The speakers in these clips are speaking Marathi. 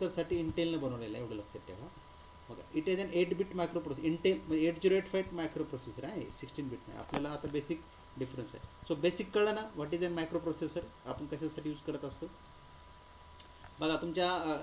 तर साठी इंटेलने बनवलेलं आहे, एवढं लक्षात ठेवा. बघा it is an 8 bit microprocessor. Intel म्हणजे 8085 मायक्रो प्रोसेसर आहे, 16 बिट नाही. आपल्याला आता बेसिक डिफरन्स आहे. सो बेसिक कळलं ना what is an microprocessor, आपण कशासाठी यूज करत असतो. बघा तुमच्या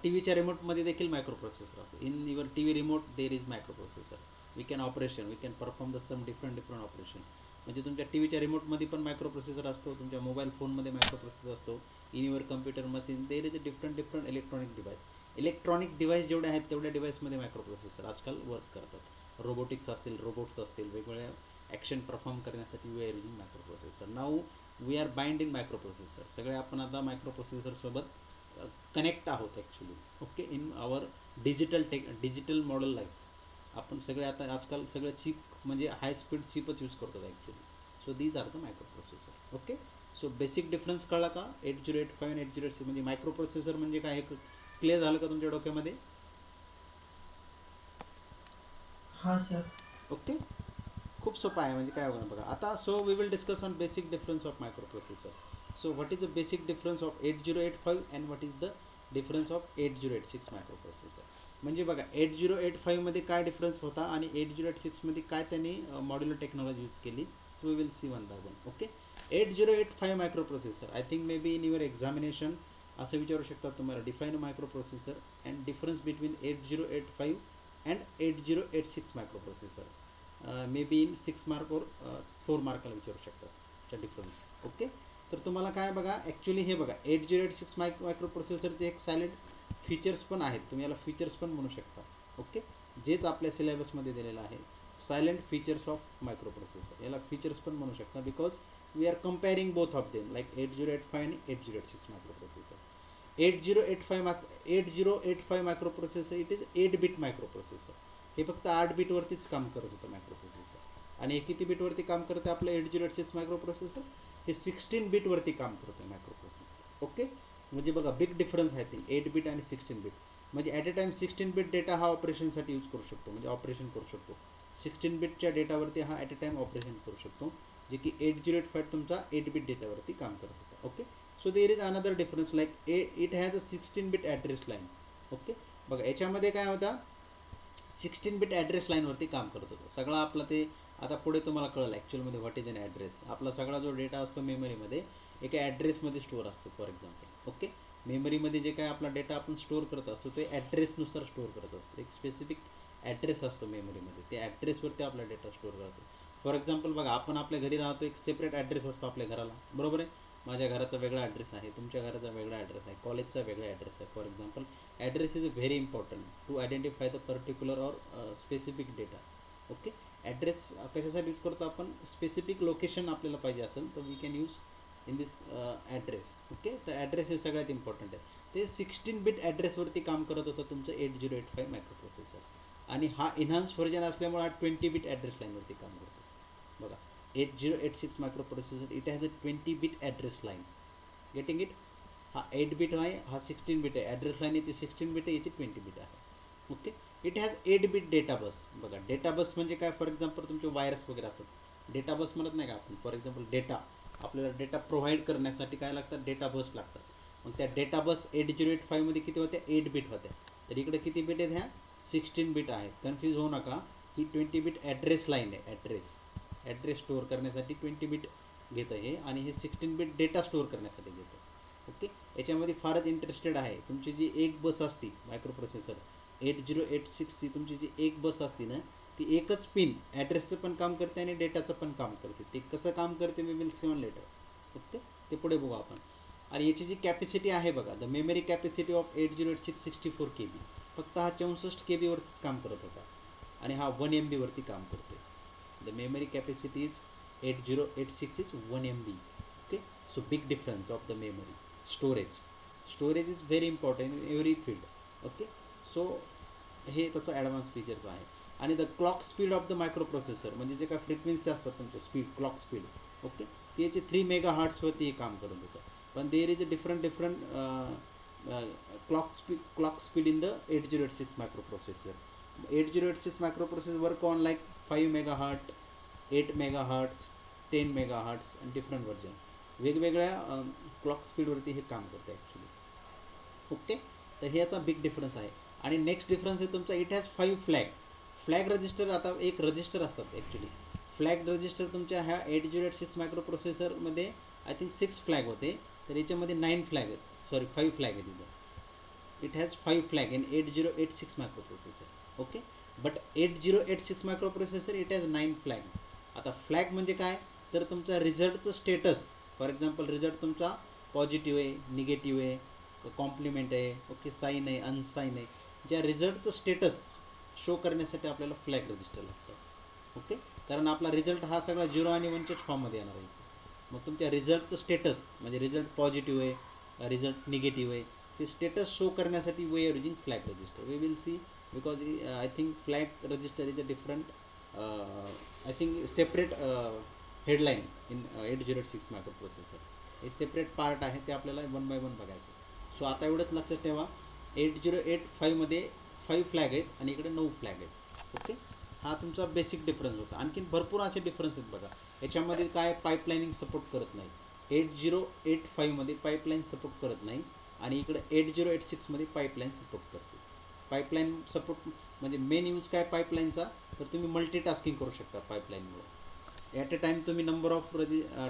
टी व्हीच्या रिमोटमध्ये देखील मायक्रो प्रोसेसर असतो. In your TV remote there is microprocessor. We can operation, we can perform the some different operation. म्हणजे तुमच्या टी व्हीच्या रिमोटमध्ये पण मायक्रो प्रोसेसर असतो, तुमच्या मोबाईल फोनमध्ये मायक्रो प्रोसेसर असतो. In your computer machine there is a different electronic device. Electronic device जेवढे आहेत तेवढ्या डिव्हाइसमध्ये मायक्रो प्रोसेसर आजकाल वर्क करतात. रोबोटिक्स असतील, रोबोट्स असतील, वेगवेगळ्या ॲक्शन परफॉर्म करण्यासाठी we are using microprocessor. Now we are bind in microprocessor. सगळे आपण आता मायक्रो प्रोसेसरसोबत कनेक्ट आहोत actually. Okay, in our digital model life आपण सगळे आता आजकाल सगळे चिप म्हणजे हाय स्पीड चिपच यूज करतात actually. So these are the microprocessor. Okay, so basic difference कळला का. 8085 आणि 8086 म्हणजे मायक्रो प्रोसेसर म्हणजे काय, हे क्लिअर झालं का तुमच्या डोक्यामध्ये. हाँ सर. ओके, खूप सोपं आहे म्हणजे काय होणार बघा आता. So we will discuss on basic difference of microprocessor. So what is the basic difference of 8085 and what is the difference of 8086 microprocessor. म्हणजे बघा 8085 मध्ये काय डिफरन्स होता आणि 8086 मध्ये काय त्यांनी मॉड्युलर टेक्नॉलॉजी यूज केली. So we will see one by one. Okay, 8085 microprocessor I think may be in your examination असं विचारू शकतात तुम्हाला. Define microprocessor and difference between 8085 and 8086 microprocessor. May be in 6 mark or 4 मार्काला विचारू शकतात डिफरन्स. ओके, तर तुम्हाला काय बघा ॲक्च्युली हे बघा 8086 मायक्रो प्रोसेसरचे एक सायलेंट फीचर्स पण आहेत, तुम्ही याला फीचर्स पण म्हणू शकता. ओके, जेच आपल्या सिलेबसमध्ये दिलेलं आहे, silent features of microprocessor, याला फीचर्स पण म्हणू शकता. Because we are comparing both of them like 8085 आणि 8086 microprocessor. 8085 microprocessor it is 8 bit microprocessor. हे फक्त 8 बिटवरतीच काम करत होतं मायक्रो प्रोसेसर. आणि हे किती बिटवरती काम करते आपलं 8086 मायक्रो प्रोसेसर, हे 16 बिटवरती काम करतं मायक्रो प्रोसेसर. ओके, म्हणजे बघा बिग डिफरन्स आहे ते 8 बिट आणि 16 बिट. म्हणजे at a time 16 bit data हा ऑपरेशनसाठी यूज करू शकतो, म्हणजे ऑपरेशन करू शकतो. 16 बिटच्या डेटावरती हा ॲट अ टाईम ऑपरेशन करू शकतो, जे की 8085 तुमचा 8 बिट डेटावरती काम करत होता. Okay, so there is another difference like it has a 16 bit address line. Okay, बघा याच्यामध्ये काय होता, 16 बिट ॲड्रेस लाईनवरती काम करत होतं सगळं आपलं ते. आता पुढे तुम्हाला कळलं ॲक्च्युअलमध्ये व्हॉट इज अन ॲड्रेस. आपला सगळा जो डेटा असतो मेमरीमध्ये एका ॲड्रेसमध्ये स्टोअर असतो. फॉर एक्झाम्पल ओके, मेमरीमध्ये जे काय आपला डेटा आपण स्टोअर करत असतो ते ॲड्रेसनुसार स्टोअर करत असतो. एक स्पेसिफिक ॲड्रेस असतो मेमरीमध्ये, त्या ॲड्रेसवरती आपला डेटा स्टोअर करतो. फॉर एक्झाम्पल बघा आपण आपल्या घरी राहतो, एक सेपरेट ॲड्रेस असतो आपल्या घराला, बरोबर आहे. माझ्या घराचा वेगळा ॲड्रेस आहे, तुमच्या घराचा वेगळा ॲड्रेस आहे, कॉलेजचा वेगळा ॲड्रेस आहे. For example address is very important to identify the particular or specific data. Okay, address कशासाठी यूज करतो आपण, स्पेसिफिक लोकेशन आपल्याला पाहिजे असेल तर we can use in this address. Okay, तर ॲड्रेस हे सगळ्यात इम्पॉर्टंट आहे. ते 16 बिट ॲड्रेसवरती काम करत होतं तुमचं 8085 मायक्रो प्रोसेसर. आणि हा इन्हान्स व्हर्जन असल्यामुळे हा 20 बिट ॲड्रेस लाईनवरती काम करतो. बघा 8086 microprocessor it has a 20 bit address line. Getting it. हा 8 बिट आहे, हा 16 बिट आहे. ॲड्रेस लाईन याची 16 बिट आहे, याची 20 बिट आहे. Okay, it has 8 bit data bus. बघा डेटा बस म्हणजे काय, फॉर एक्झाम्पल तुमचे वायर्स वगैरे असतात, डेटा बस म्हणत नाही का आपण. फॉर एक्झाम्पल डेटा, आपल्याला डेटा प्रोव्हाइड करण्यासाठी काय लागतात, डेटा बस लागतात. मग त्या डेटा बस 8085 मध्ये किती होत्या, 8 बिट होत्या. तर इकडे किती बिट आहेत, ह्या 16 बिट आहेत. कन्फ्यूज होऊ नका, ही 20 बिट ॲड्रेस लाईन आहे. ॲड्रेस स्टोअर करण्यासाठी 20 बिट घेतं हे, आणि हे 16 बिट डेटा स्टोअर करण्यासाठी घेतं. ओके, याच्यामध्ये फारच इंटरेस्टेड आहे. तुमची जी एक बस असती मायक्रो प्रोसेसर 8086ची, तुमची जी एक बस असते ना, ती एकच पिन ॲड्रेसचं पण काम करते आणि डेटाचं पण काम करते. ते कसं काम करते मी will see on later. Okay, ते पुढे बघू आपण. आणि याची जी कॅपॅसिटी आहे बघा, the memory capacity of 8086 64 KB. फक्त हा 64 KB वरतीच काम करत होता, आणि हा 1 MB वरती काम करते. The memory capacity is 8086 is 1 MB. Okay, so big difference of the memory. Storage is very important in every field. Okay, so हे त्याचं ॲडव्हान्स फीचर्स आहे. आणि the clock speed of the microprocessor म्हणजे जे काय फ्रिक्वेन्सी असतात तुमच्या स्पीड, क्लॉक स्पीड. ओके, ती याची 3 MHz हे काम करत होतं. पण देर is a different clock speed in the 8086 micro processor. 8086 micro processor work on like 5 MHz, 8 MHz, 10 MHz आणि डिफरंट व्हर्जन वेगवेगळ्या क्लॉक स्पीडवरती हे काम करतं ॲक्च्युली. ओके, तर हे याचा बिग डिफरन्स आहे. आणि नेक्स्ट डिफरन्स आहे तुमचा इट हॅज 5 फ्लॅग रजिस्टर. आता एक रजिस्टर असतात ॲक्च्युली फ्लॅग रजिस्टर तुमच्या ह्या 8086 मायक्रो प्रोसेसरमध्ये आय थिंक 6 फ्लॅग होते, तर याच्यामध्ये 9 फ्लॅग आहेत, सॉरी 5 फ्लॅग आहेत इथं. it has 5 flag in 8086 microprocessor. okay, but 8086 microprocessor it has 9 flag. आता फ्लॅग म्हणजे काय, तर तुमचा रिझल्टचं स्टेटस, फॉर एक्झाम्पल रिझल्ट तुमचा पॉझिटिव्ह आहे, निगेटिव्ह आहे, कॉम्प्लिमेंट आहे, ओके, साईन आहे, अनसाईन आहे, ज्या रिझल्टचं स्टेटस शो करण्यासाठी आपल्याला फ्लॅग रजिस्टर लागतं. ओके, कारण आपला रिझल्ट हा सगळा 0 आणि 1च्याच फॉर्ममध्ये येणार आहे. मग तुमच्या रिझल्टचं स्टेटस म्हणजे रिझल्ट पॉझिटिव्ह आहे, रिझल्ट निगेटिव्ह आहे, ते स्टेटस शो करण्यासाठी we are using flag register. We will see because I think flag register is a different I think separate headline in 8086 microprocessor. हे सेपरेट पार्ट आहे, ते आपल्याला 1 बाय 1 बघायचं. सो आता एवढंच लक्षात ठेवा, 8085मध्ये 5 फ्लॅग आहेत आणि इकडे 9 फ्लॅग आहेत. ओके, हा तुमचा बेसिक डिफरन्स होता. आणखीन भरपूर असे डिफरन्स आहेत बघा. याच्यामध्ये काय पाईपलाईनिंग सपोर्ट करत नाही, 8085मध्ये पाईपलाईन सपोर्ट करत नाही आणि इकडे 8086मध्ये पाईपलाईन सपोर्ट करते. पाईपलाईन सपोर्ट म्हणजे मेन यूज काय पाईपलाईनचा, तर तुम्ही मल्टीटास्किंग करू शकता पाईपलाईनमुळे. ॲट अ टाईम तुम्ही नंबर ऑफ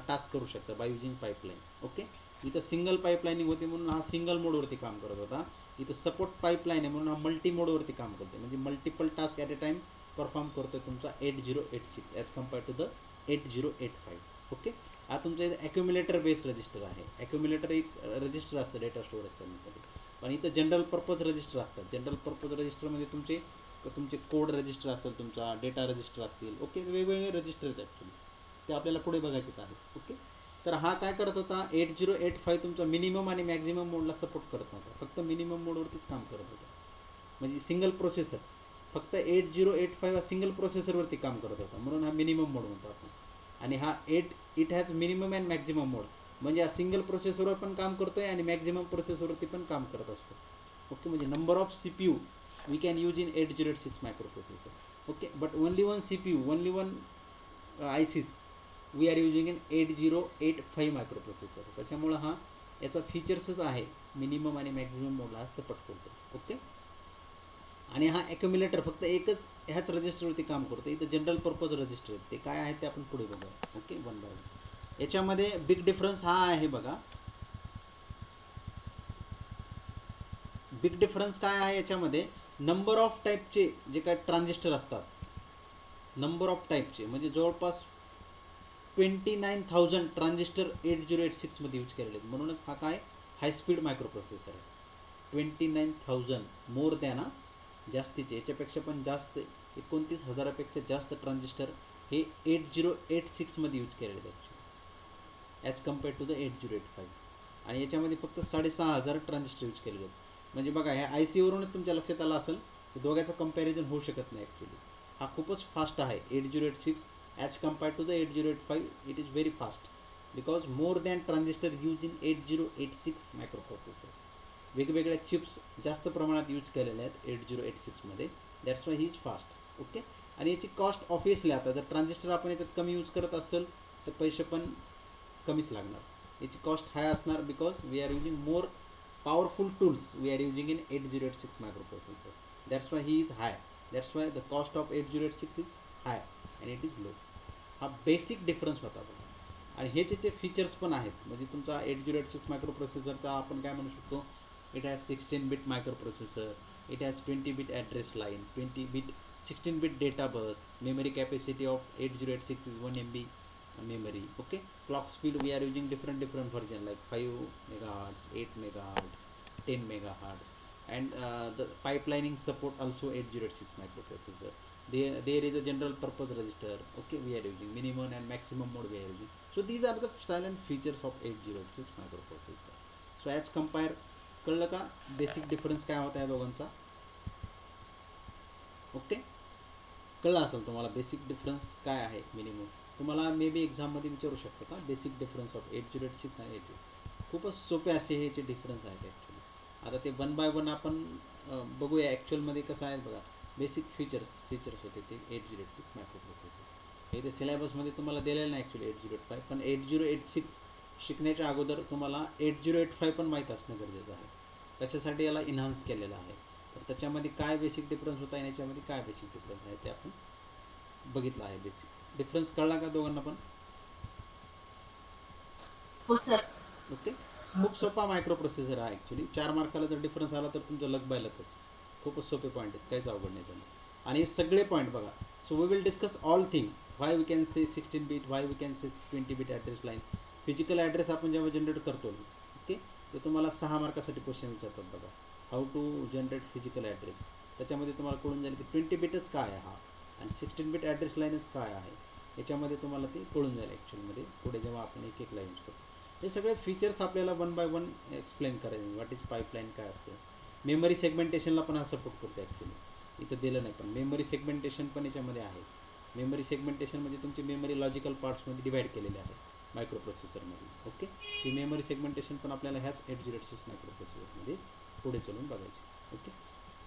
टास्क करू शकता बाय युजिंग पाईपलाईन. ओके, इथं सिंगल पाईपलाईनिंग होती म्हणून हा सिंगल मोडवरती काम करत होता. इथं सपोर्ट पाईपलाईन आहे म्हणून हा मल्टी मोडवरती काम करते, म्हणजे multiple task at a time perform करतो तुमचा 8086 as compare to the 8085. Okay, हा तुमचा इथं ॲक्युम्युलेटर बेस्ड रजिस्टर आहे. ॲक्युम्युलेटर एक रजिस्टर असतं डेटा स्टोरेज करण्यासाठी, पण इथं जनरल पर्पज रजिस्टर असतात. जनरल पर्पज रजिस्टर म्हणजे तुमचे कोड रजिस्टर असेल, तुमचा डेटा रजिस्टर असतील. ओके, वेगवेगळे रजिस्टर आहेत ॲक्च्युली, ते आपल्याला पुढे बघायचेच आहेत. ओके, तर हा काय करत होता, 8085 तुमचा मिनिमम आणि मॅक्झिमम मोडला सपोर्ट करत नव्हता, फक्त मिनिमम मोडवरतीच काम करत होता. म्हणजे सिंगल प्रोसेसर, फक्त 8085 हा सिंगल प्रोसेसरवरती काम करत होता, म्हणून हा मिनिमम मोड म्हणतो आपण. आणि हा it has minimum and maximum mode, म्हणजे हा सिंगल प्रोसेसरवर पण काम करतोय आणि मॅक्झिमम प्रोसेसरवरती पण काम करत असतो. ओके, म्हणजे number of CPU we can use in 8086 microprocessor. Okay, but only one CPU, only one ICs we are using in 8085 microprocessor. त्याच्यामुळं हा याचा फीचर्सच आहे, मिनिमम आणि मॅक्झिमम मोडला सपोर्ट करतो. ओके, आणि हा ॲक्युम्युलेटर फक्त एकच ह्याच रजिस्टरवरती काम करतो. इथं जनरल पर्पज रजिस्टर ते काय आहे ते आपण पुढे बघूया. Okay, 1 by 1. याच्यामध्ये बिग डिफरन्स हा आहे बघा. बिग डिफरन्स काय आहे याच्यामध्ये, नंबर ऑफ टाईपचे जे काय ट्रान्झिस्टर असतात, नंबर ऑफ टाईपचे म्हणजे जवळपास 29,000 ट्रान्झिस्टर 8086मध्ये यूज केलेले आहेत. म्हणूनच हा काय हाय स्पीड मायक्रो प्रोसेसर आहे. 29,000 मोर दॅन जास्तीचे, याच्यापेक्षा पण जास्त 29,000पेक्षा जास्त ट्रान्झिस्टर हे 8086मध्ये यूज केलेले आहेत ॲज कम्पेअर टू द 8085. आणि याच्यामध्ये फक्त 6,500 ट्रान्झिस्टर यूज केलेले आहेत. म्हणजे बघा, ह्या आय सीवरूनच तुमच्या लक्षात आलं असेल की दोघांचं कंपॅरिझन होऊ शकत नाही ॲक्च्युली. हा खूपच फास्ट आहे 8086 as compare to the 8085. It is very fast because more than transistor use in 8086 microprocessor. वेगवेगळ्या चिप्स जास्त प्रमाणात यूज केलेल्या आहेत 8086मध्ये, that's why he is fast. Okay, आणि याची कॉस्ट ऑफिसली, आता जर ट्रान्झिस्टर आपण याच्यात कमी यूज करत असेल तर पैसे पण कमीच लागणार. याची कॉस्ट हाय असणार because we are using more powerful tools we are using in 8086 microprocessor. That's why he is high. That's why the cost of 8086 is high and it is low. हा बेसिक डिफरन्स होता बघा. आणि हे जे फीचर्स पण आहेत, म्हणजे तुमचा 8086 मायक्रो प्रोसेसरचा आपण काय म्हणू शकतो, it has 16 bit microprocessor, it has 20 bit address line, 16 bit data bus, memory capacity of 8086 is 1 MB memory. Okay, clock speed we are using different version like 5 megahertz, 8 megahertz, 10 megahertz, and the pipelining support also 8086 microprocessor. There is a general purpose register. Okay, we are using minimum and maximum mode we are using. So these are the silent features of 8086 microprocessor. So as compare, कळलं का बेसिक डिफरन्स काय होता या दोघांचा. ओके, कळलं असेल तुम्हाला बेसिक डिफरन्स काय आहे. मिनिमम तुम्हाला मे बी एक्झाममध्ये विचारू शकतो का बेसिक डिफरन्स ऑफ 8086 आणि 80. खूपच सोपे असे हे डिफरन्स आहेत ॲक्च्युली. आता ते 1 बाय 1 आपण बघूया ॲक्च्युअलमध्ये कसं आहे बघा. बेसिक फीचर्स होते ते 8086 मायक्रो प्रोसेसर. हे ते सिलेबसमध्ये तुम्हाला दिलेलं नाही ॲक्च्युली 8085, पण 8086 शिकण्याच्या अगोदर तुम्हाला 8085 पण माहीत असणं गरजेचं आहे. कशासाठी याला इन्हान्स केलेलं आहे. तर त्याच्यामध्ये काय बेसिक डिफरन्स होता आणि याच्यामध्ये काय बेसिक डिफरन्स आहे ते आपण बघितलं आहे. बेसिक डिफरन्स कळला का दोघांना पण? हो सर. ओके. हा खूप सर. सोपा मायक्रो प्रोसेसर आहे ॲक्च्युली. 4 मार्काला जर डिफरन्स आला तर तुमचं लक बाय लकच. खूपच सोपे पॉईंट आहेत, काहीच अवघड नाही त्याच्यामध्ये. आणि हे सगळे पॉईंट बघा. So we will discuss all thing. Why we can say 16 bit, why we can say 20 bit address line. Physical address आपण जेव्हा जनरेट करतो, ओके, ते तुम्हाला 6 मार्कासाठी क्वेश्चन विचारतात बघा. How to generate physical address. त्याच्यामध्ये तुम्हाला कळून जाईल की 20 बीटच काय आहे हा आणि 16 बीट ॲड्रेस लाईनच काय आहे. याच्यामध्ये तुम्हाला ते कळून जाईल ॲक्च्युअलमध्ये पुढे जेव्हा आपण एक एक लाईन यूज करतो. हे सगळे फीचर्स आपल्याला वन बाय वन एक्सप्लेन करायचे. व्हॉट इज पाईपलाईन काय असतं. मेमरी सेगमेंटेशनला पण हा सपोर्ट करतो ॲक्च्युली. इथं दिलं नाही पण मेमरी सेगमेंटेशन पण याच्यामध्ये आहे. मेमरी सेगमेंटेशन म्हणजे तुमची मेमरी लॉजिकल पार्ट्समध्ये डिवाईड केलेले आहे मायक्रो प्रोसेसरमध्ये. ओके. ही मेमरी सेगमेंटेशन पण आपल्याला ह्याच 8086 मायक्रो प्रोसेसरमध्ये पुढे चलून बघायची. ओके.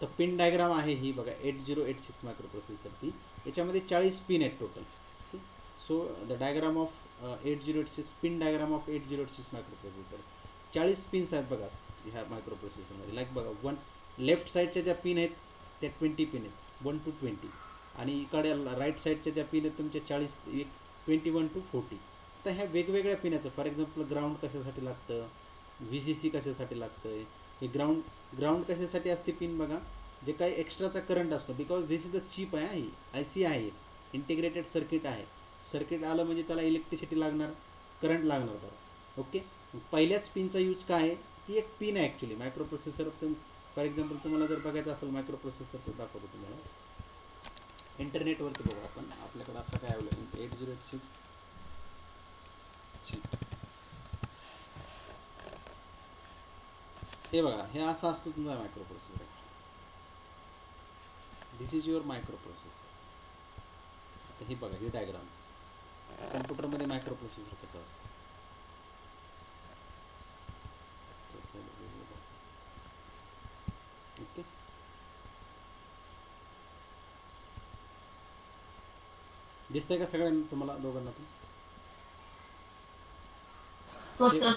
तर पिन डायग्राम आहे ही बघा 8086 मायक्रो प्रोसेसरची. याच्यामध्ये 40 पिन आहेत total. Okay. So the diagram of 8086 pin diagram of 8086 micro processor. 40 pins आहेत बघा ह्या मायक्रो प्रोसेसरमध्ये. लाईक बघा वन लेफ्ट साईडच्या ज्या पिन आहेत त्या 20 पिन आहेत 1 to 20 आणि इकडे राईट साईडच्या ज्या पिन आहेत तुमच्या 40 21 to 40. तर ह्या वेगवेगळ्या पिनाचं फॉर एक्झाम्पल ग्राउंड कशासाठी लागतं, VCC कशासाठी लागतं, हे ग्राउंड कशासाठी असते पिन बघा. जे काही एक्स्ट्राचा करंट असतो because this is the chip आहे, ही IC आहे, इंटिग्रेटेड सर्किट आहे. सर्किट आलं म्हणजे त्याला इलेक्ट्रिसिटी लागणार, करंट लागणार बरं. ओके. पहिल्याच पिनचा यूज काय आहे, ती एक पिन आहे actually micro processor. For example तुम्हाला जर बघायचं असेल मायक्रो प्रोसेसर तर दाखवतो तुम्हाला. इंटरनेटवरती बघू आपण. आपल्याकडे असं काय अवेलेबल 8086 चिप. हे बघा हे असं असतं तुमचा micro processor. This is your micro processor. आता हे बघा ही डायग्राम कम्प्युटरमध्ये मायक्रो प्रोसेसर कसं असतं. ओके. दिसतंय का सगळ्यांना तुम्हाला दोघांना पण? हो हे सर.